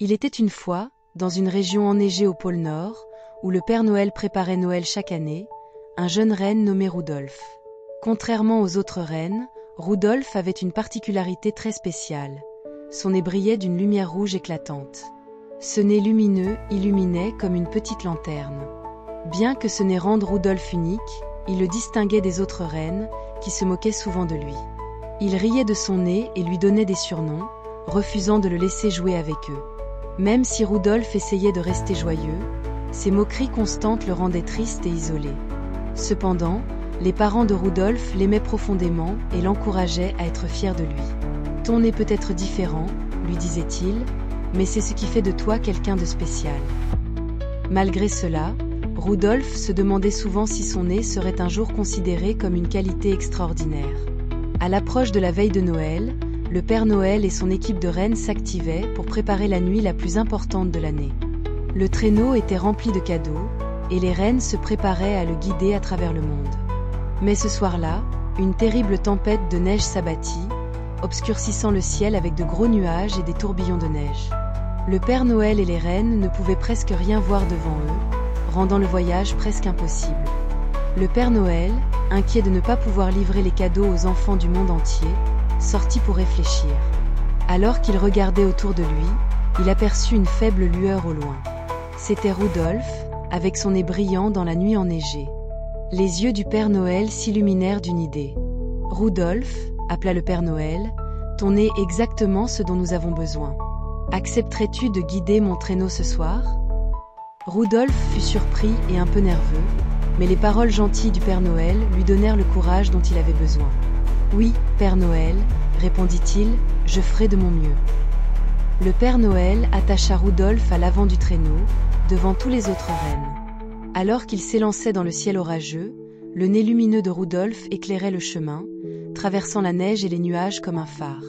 Il était une fois, dans une région enneigée au pôle Nord, où le Père Noël préparait Noël chaque année, un jeune renne nommé Rudolf. Contrairement aux autres rennes, Rudolf avait une particularité très spéciale. Son nez brillait d'une lumière rouge éclatante. Ce nez lumineux illuminait comme une petite lanterne. Bien que ce nez rende Rudolf unique, il le distinguait des autres rennes, qui se moquaient souvent de lui. Il riait de son nez et lui donnait des surnoms, refusant de le laisser jouer avec eux. Même si Rudolf essayait de rester joyeux, ses moqueries constantes le rendaient triste et isolé. Cependant, les parents de Rudolf l'aimaient profondément et l'encourageaient à être fier de lui. « Ton nez peut être différent, lui disait-il, mais c'est ce qui fait de toi quelqu'un de spécial. » Malgré cela, Rudolf se demandait souvent si son nez serait un jour considéré comme une qualité extraordinaire. À l'approche de la veille de Noël, le Père Noël et son équipe de rennes s'activaient pour préparer la nuit la plus importante de l'année. Le traîneau était rempli de cadeaux, et les rennes se préparaient à le guider à travers le monde. Mais ce soir-là, une terrible tempête de neige s'abattit, obscurcissant le ciel avec de gros nuages et des tourbillons de neige. Le Père Noël et les rennes ne pouvaient presque rien voir devant eux, rendant le voyage presque impossible. Le Père Noël, inquiet de ne pas pouvoir livrer les cadeaux aux enfants du monde entier, sortit pour réfléchir. Alors qu'il regardait autour de lui, il aperçut une faible lueur au loin. C'était Rudolf, avec son nez brillant dans la nuit enneigée. Les yeux du Père Noël s'illuminèrent d'une idée. « Rudolf, » appela le Père Noël, « ton nez est exactement ce dont nous avons besoin. Accepterais-tu de guider mon traîneau ce soir ?» Rudolf fut surpris et un peu nerveux, mais les paroles gentilles du Père Noël lui donnèrent le courage dont il avait besoin. « Oui, Père Noël, » répondit-il, « je ferai de mon mieux. » Le Père Noël attacha Rudolf à l'avant du traîneau, devant tous les autres rennes. Alors qu'il s'élançait dans le ciel orageux, le nez lumineux de Rudolf éclairait le chemin, traversant la neige et les nuages comme un phare.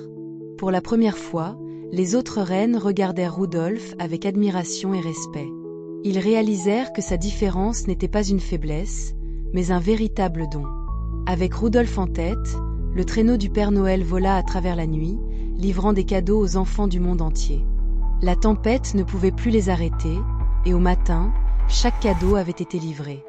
Pour la première fois, les autres rennes regardèrent Rudolf avec admiration et respect. Ils réalisèrent que sa différence n'était pas une faiblesse, mais un véritable don. Avec Rudolf en tête, le traîneau du Père Noël vola à travers la nuit, livrant des cadeaux aux enfants du monde entier. La tempête ne pouvait plus les arrêter, et au matin, chaque cadeau avait été livré.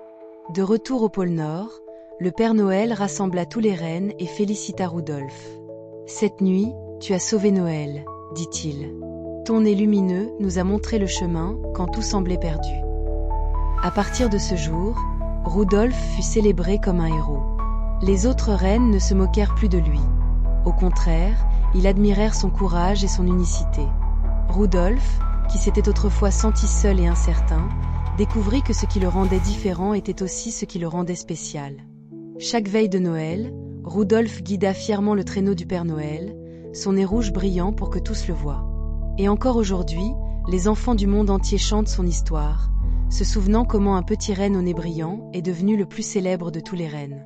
De retour au pôle Nord, le Père Noël rassembla tous les rennes et félicita Rudolf. « Cette nuit, tu as sauvé Noël, » dit-il. « Ton nez lumineux nous a montré le chemin quand tout semblait perdu. » À partir de ce jour, Rudolf fut célébré comme un héros. Les autres rennes ne se moquèrent plus de lui. Au contraire, ils admirèrent son courage et son unicité. Rudolf, qui s'était autrefois senti seul et incertain, découvrit que ce qui le rendait différent était aussi ce qui le rendait spécial. Chaque veille de Noël, Rudolf guida fièrement le traîneau du Père Noël, son nez rouge brillant pour que tous le voient. Et encore aujourd'hui, les enfants du monde entier chantent son histoire, se souvenant comment un petit renne au nez brillant est devenu le plus célèbre de tous les rennes.